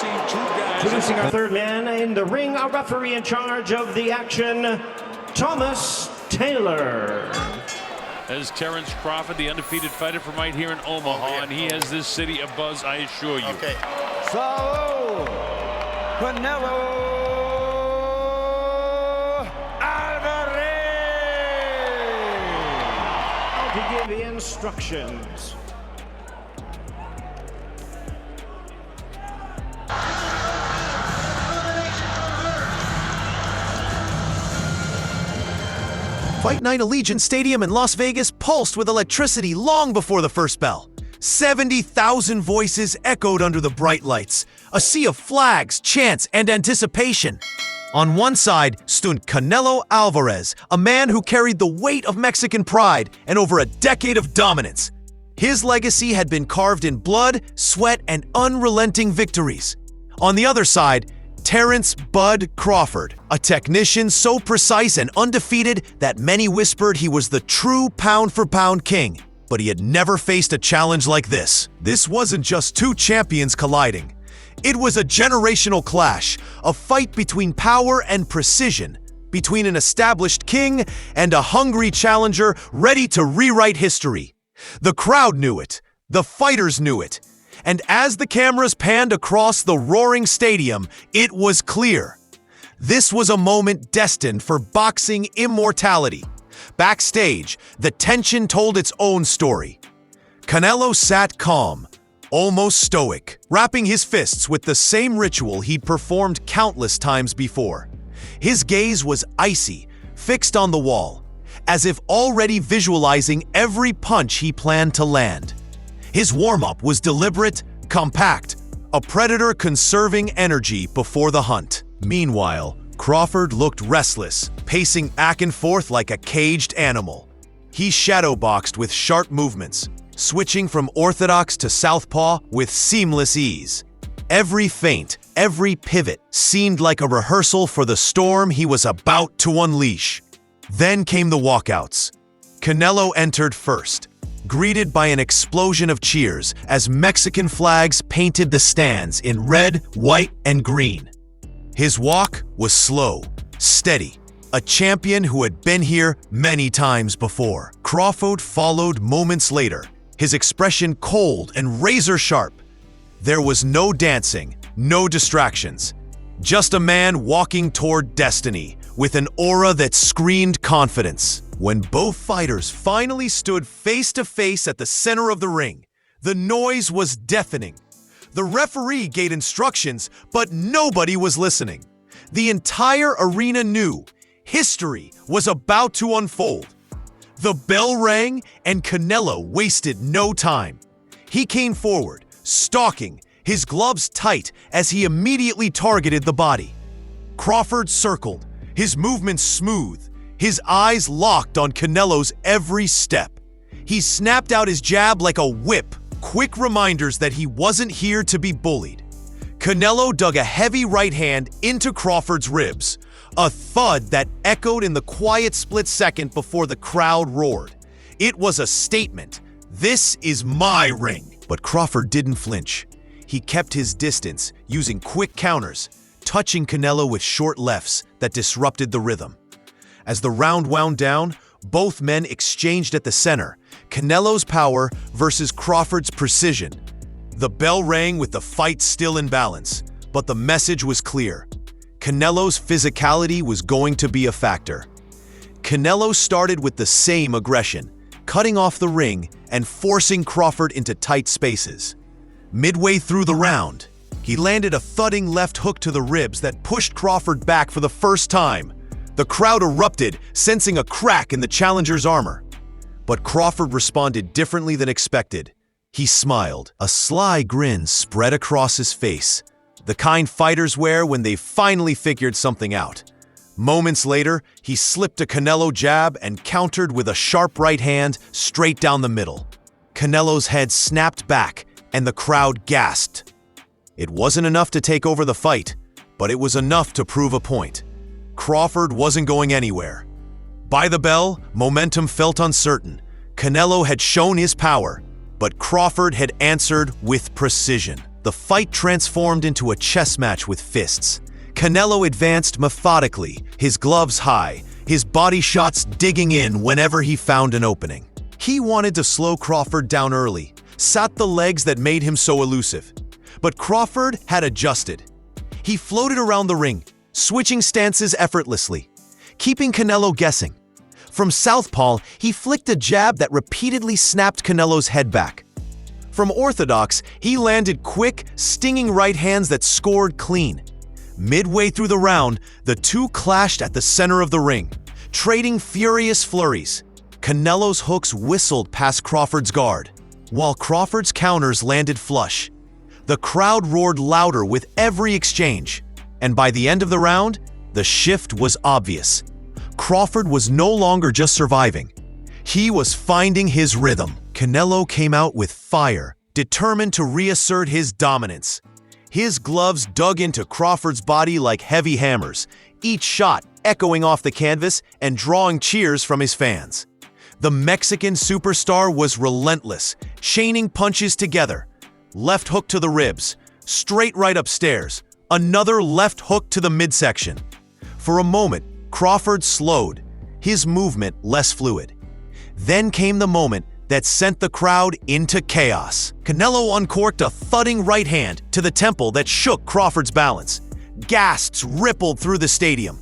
seen two guys. Introducing our third man in the ring, our referee in charge of the action, Thomas Taylor. As Terence Crawford, the undefeated fighter from right here in Omaha, and he has this city abuzz, I assure you. Okay. So, Canelo Alvarez. To give the instructions. Fight Night Allegiant Stadium in Las Vegas pulsed with electricity long before the first bell. 70,000 voices echoed under the bright lights, a sea of flags, chants, and anticipation. On one side stood Canelo Alvarez, a man who carried the weight of Mexican pride and over a decade of dominance. His legacy had been carved in blood, sweat, and unrelenting victories. On the other side, Terence "Bud" Crawford, a technician so precise and undefeated that many whispered he was the true pound-for-pound king. But he had never faced a challenge like this. This wasn't just two champions colliding. It was a generational clash, a fight between power and precision, between an established king and a hungry challenger ready to rewrite history. The crowd knew it, the fighters knew it, and as the cameras panned across the roaring stadium, it was clear. This was a moment destined for boxing immortality. Backstage, the tension told its own story. Canelo sat calm, almost stoic, wrapping his fists with the same ritual he'd performed countless times before. His gaze was icy, fixed on the wall, as if already visualizing every punch he planned to land. His warm-up was deliberate, compact, a predator conserving energy before the hunt. Meanwhile, Crawford looked restless, pacing back and forth like a caged animal. He shadowboxed with sharp movements, switching from orthodox to southpaw with seamless ease. Every feint, every pivot seemed like a rehearsal for the storm he was about to unleash. Then came the walkouts. Canelo entered first, greeted by an explosion of cheers as Mexican flags painted the stands in red, white, and green. His walk was slow, steady, a champion who had been here many times before. Crawford followed moments later, his expression cold and razor-sharp. There was no dancing, no distractions, just a man walking toward destiny with an aura that screamed confidence. When both fighters finally stood face-to-face at the center of the ring, the noise was deafening. The referee gave instructions, but nobody was listening. The entire arena knew history was about to unfold. The bell rang, and Canelo wasted no time. He came forward, stalking, his gloves tight as he immediately targeted the body. Crawford circled, his movements smooth, his eyes locked on Canelo's every step. He snapped out his jab like a whip, quick reminders that he wasn't here to be bullied. Canelo dug a heavy right hand into Crawford's ribs, a thud that echoed in the quiet split second before the crowd roared. It was a statement. This is my ring. But Crawford didn't flinch. He kept his distance, using quick counters, touching Canelo with short lefts that disrupted the rhythm. As the round wound down, both men exchanged at the center, Canelo's power versus Crawford's precision. The bell rang with the fight still in balance, but the message was clear. Canelo's physicality was going to be a factor. Canelo started with the same aggression, cutting off the ring and forcing Crawford into tight spaces. Midway through the round, he landed a thudding left hook to the ribs that pushed Crawford back for the first time. The crowd erupted, sensing a crack in the challenger's armor. But Crawford responded differently than expected. He smiled. A sly grin spread across his face, the kind fighters wear when they've finally figured something out. Moments later, he slipped a Canelo jab and countered with a sharp right hand straight down the middle. Canelo's head snapped back, and the crowd gasped. It wasn't enough to take over the fight, but it was enough to prove a point. Crawford wasn't going anywhere. By the bell, momentum felt uncertain. Canelo had shown his power, but Crawford had answered with precision. the fight transformed into a chess match with fists. Canelo advanced methodically, his gloves high, his body shots digging in whenever he found an opening. He wanted to slow Crawford down early, sat the legs that made him so elusive. But Crawford had adjusted. He floated around the ring, switching stances effortlessly, keeping Canelo guessing. From southpaw, he flicked a jab that repeatedly snapped Canelo's head back. From orthodox, he landed quick, stinging right hands that scored clean. Midway through the round, the two clashed at the center of the ring, trading furious flurries. Canelo's hooks whistled past Crawford's guard, while Crawford's counters landed flush. The crowd roared louder with every exchange, and by the end of the round, the shift was obvious. Crawford was no longer just surviving. He was finding his rhythm. Canelo came out with fire, determined to reassert his dominance. His gloves dug into Crawford's body like heavy hammers, each shot echoing off the canvas and drawing cheers from his fans. The Mexican superstar was relentless, chaining punches together. Left hook to the ribs, straight right upstairs, another left hook to the midsection. For a moment, Crawford slowed, his movement less fluid. Then came the moment that sent the crowd into chaos. Canelo uncorked a thudding right hand to the temple that shook Crawford's balance. Gasps rippled through the stadium.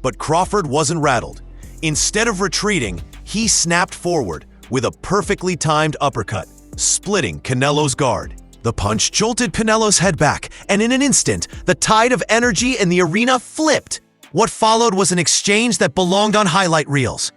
But Crawford wasn't rattled. Instead of retreating, he snapped forward with a perfectly timed uppercut, splitting Canelo's guard. The punch jolted Canelo's head back, and in an instant, the tide of energy in the arena flipped. What followed was an exchange that belonged on highlight reels.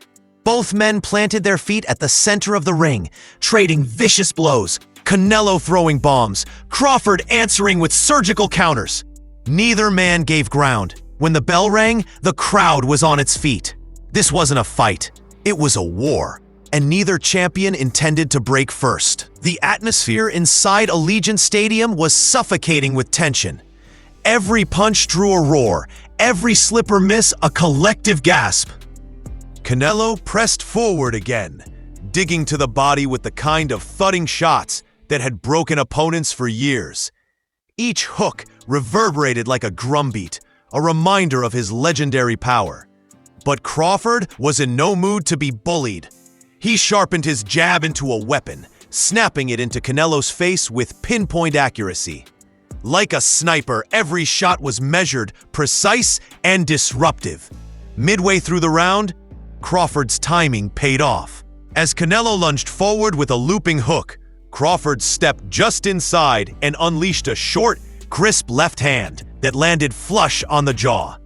Both men planted their feet at the center of the ring, trading vicious blows. Canelo throwing bombs, Crawford answering with surgical counters. Neither man gave ground. When the bell rang, the crowd was on its feet. This wasn't a fight, it was a war, and neither champion intended to break first. The atmosphere inside Allegiant Stadium was suffocating with tension. Every punch drew a roar, every slip or miss a collective gasp. Canelo pressed forward again, digging to the body with the kind of thudding shots that had broken opponents for years. Each hook reverberated like a drumbeat, a reminder of his legendary power. But Crawford was in no mood to be bullied. He sharpened his jab into a weapon, snapping it into Canelo's face with pinpoint accuracy. Like a sniper, every shot was measured, precise, and disruptive. Midway through the round, Crawford's timing paid off. As Canelo lunged forward with a looping hook, Crawford stepped just inside and unleashed a short, crisp left hand that landed flush on the jaw.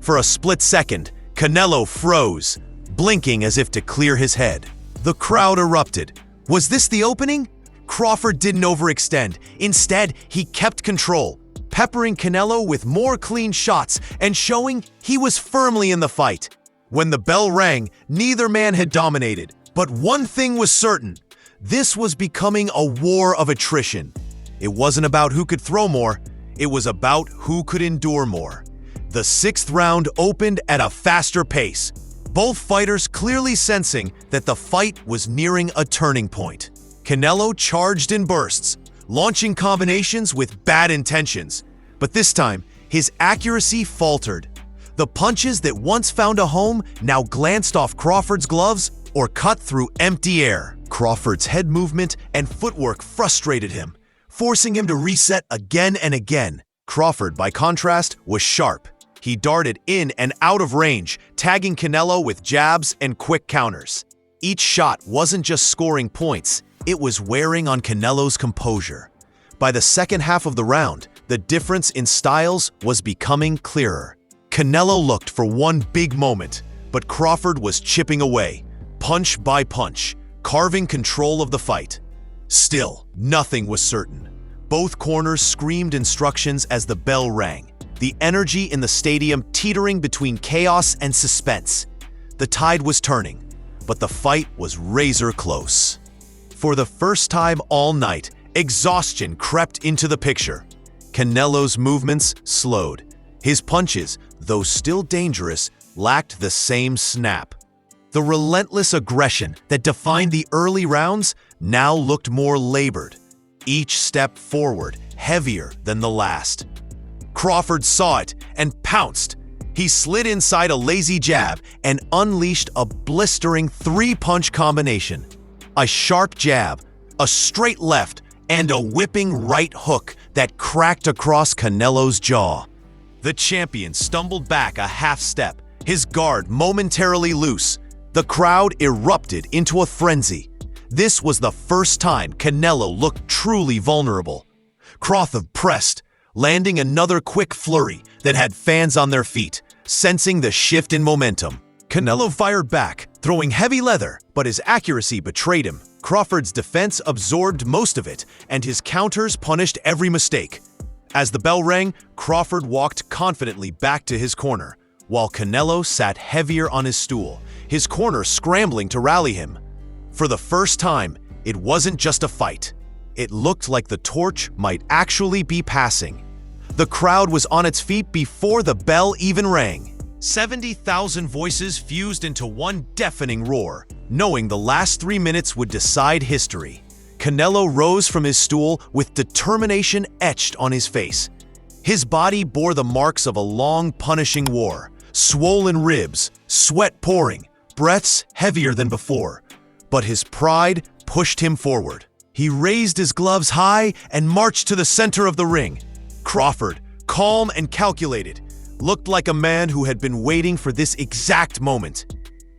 For a split second, Canelo froze, blinking as if to clear his head. The crowd erupted. Was this the opening? Crawford didn't overextend. Instead, he kept control, peppering Canelo with more clean shots and showing he was firmly in the fight. When the bell rang, neither man had dominated. But one thing was certain. This was becoming a war of attrition. It wasn't about who could throw more. It was about who could endure more. The sixth round opened at a faster pace, both fighters clearly sensing that the fight was nearing a turning point. Canelo charged in bursts, launching combinations with bad intentions. But this time, his accuracy faltered. The punches that once found a home now glanced off Crawford's gloves or cut through empty air. Crawford's head movement and footwork frustrated him, forcing him to reset again and again. Crawford, by contrast, was sharp. He darted in and out of range, tagging Canelo with jabs and quick counters. Each shot wasn't just scoring points, it was wearing on Canelo's composure. By the second half of the round, the difference in styles was becoming clearer. Canelo looked for one big moment, but Crawford was chipping away, punch by punch, carving control of the fight. Still, nothing was certain. Both corners screamed instructions as the bell rang, the energy in the stadium teetering between chaos and suspense. The tide was turning, but the fight was razor close. For the first time all night, exhaustion crept into the picture. Canelo's movements slowed. His punches, though still dangerous, lacked the same snap. The relentless aggression that defined the early rounds now looked more labored. Each step forward, heavier than the last. Crawford saw it and pounced. He slid inside a lazy jab and unleashed a blistering three-punch combination. A sharp jab, a straight left, and a whipping right hook that cracked across Canelo's jaw. The champion stumbled back a half step, his guard momentarily loose. The crowd erupted into a frenzy. This was the first time Canelo looked truly vulnerable. Crawford pressed, landing another quick flurry that had fans on their feet, sensing the shift in momentum. Canelo fired back, throwing heavy leather, but his accuracy betrayed him. Crawford's defense absorbed most of it, and his counters punished every mistake. As the bell rang, Crawford walked confidently back to his corner, while Canelo sat heavier on his stool, his corner scrambling to rally him. For the first time, it wasn't just a fight. It looked like the torch might actually be passing. The crowd was on its feet before the bell even rang. 70,000 voices fused into one deafening roar, knowing the last 3 minutes would decide history. Canelo rose from his stool with determination etched on his face. His body bore the marks of a long, punishing war. Swollen ribs, sweat pouring, breaths heavier than before. But his pride pushed him forward. He raised his gloves high and marched to the center of the ring. Crawford, calm and calculated, looked like a man who had been waiting for this exact moment.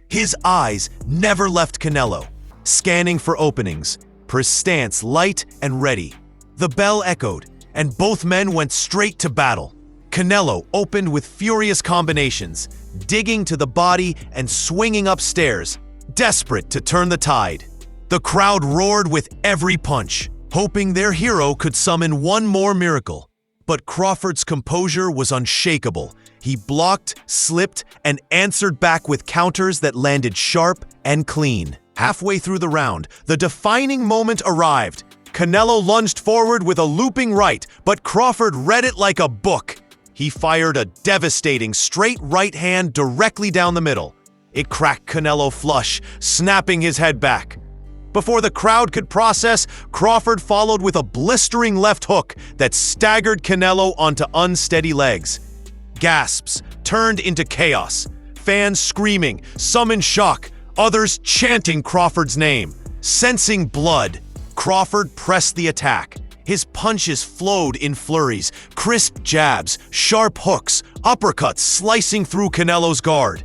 His eyes never left Canelo, scanning for openings, his stance light and ready. The bell echoed, and both men went straight to battle. Canelo opened with furious combinations, digging to the body and swinging upstairs, desperate to turn the tide. The crowd roared with every punch, hoping their hero could summon one more miracle. But Crawford's composure was unshakable. He blocked, slipped, and answered back with counters that landed sharp and clean. Halfway through the round, the defining moment arrived. Canelo lunged forward with a looping right, but Crawford read it like a book. He fired a devastating straight right hand directly down the middle. It cracked Canelo flush, snapping his head back. Before the crowd could process, Crawford followed with a blistering left hook that staggered Canelo onto unsteady legs. Gasps turned into chaos. Fans screaming, some in shock, others chanting Crawford's name. Sensing blood, Crawford pressed the attack. His punches flowed in flurries, crisp jabs, sharp hooks, uppercuts slicing through Canelo's guard.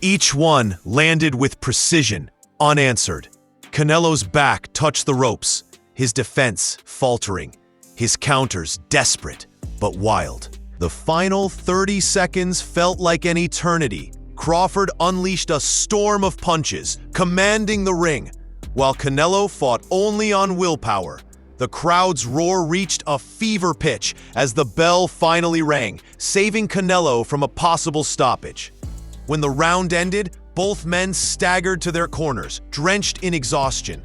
Each one landed with precision, unanswered. Canelo's back touched the ropes, his defense faltering, his counters desperate but wild. The final 30 seconds felt like an eternity. Crawford unleashed a storm of punches, commanding the ring, while Canelo fought only on willpower. The crowd's roar reached a fever pitch as the bell finally rang, saving Canelo from a possible stoppage. When the round ended, both men staggered to their corners, drenched in exhaustion.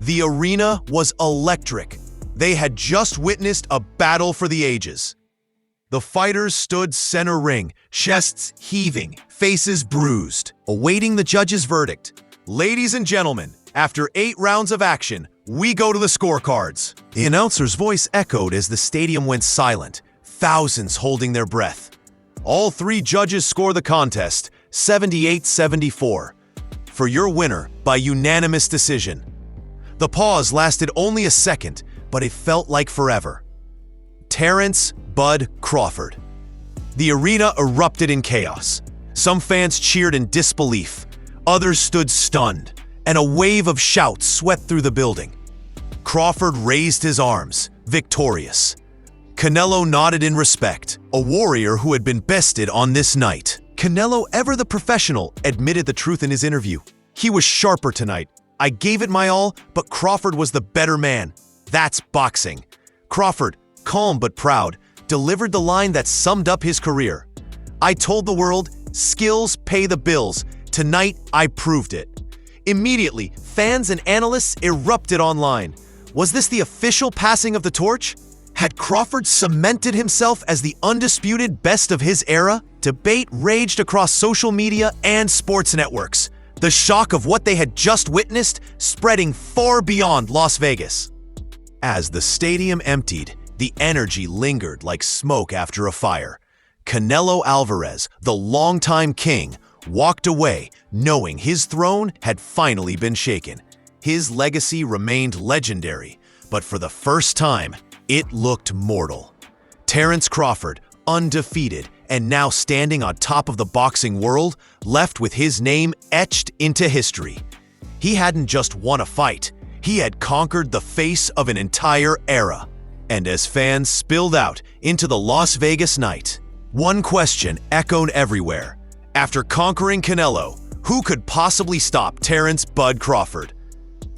The arena was electric. They had just witnessed a battle for the ages. The fighters stood center ring, chests heaving, faces bruised, awaiting the judge's verdict. Ladies and gentlemen, after 8 rounds of action, we go to the scorecards. The announcer's voice echoed as the stadium went silent, thousands holding their breath. All 3 judges score the contest, 78-74, for your winner by unanimous decision. The pause lasted only a second, but it felt like forever. Terence "Bud" Crawford. The arena erupted in chaos. Some fans cheered in disbelief, others stood stunned, and a wave of shouts swept through the building. Crawford raised his arms, victorious. Canelo nodded in respect, a warrior who had been bested on this night. Canelo, ever the professional, admitted the truth in his interview. He was sharper tonight. I gave it my all, but Crawford was the better man. That's boxing. Crawford, calm but proud, delivered the line that summed up his career. I told the world, skills pay the bills. Tonight, I proved it. Immediately, fans and analysts erupted online. Was this the official passing of the torch? Had Crawford cemented himself as the undisputed best of his era? Debate raged across social media and sports networks, the shock of what they had just witnessed spreading far beyond Las Vegas. As the stadium emptied, The energy lingered like smoke after a fire. Canelo Álvarez, the longtime king, walked away knowing his throne had finally been shaken. His legacy remained legendary, but for the first time, it looked mortal. Terence Crawford, undefeated and now standing on top of the boxing world, left with his name etched into history. He hadn't just won a fight, he had conquered the face of an entire era. And as fans spilled out into the Las Vegas night, one question echoed everywhere. After conquering Canelo, who could possibly stop Terence "Bud" Crawford?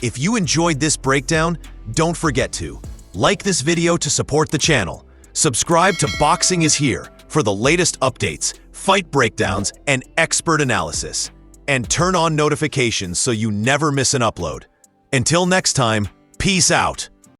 If you enjoyed this breakdown, don't forget to like this video to support the channel, subscribe to Boxing is Here for the latest updates, fight breakdowns, and expert analysis, and turn on notifications so you never miss an upload. Until next time, peace out.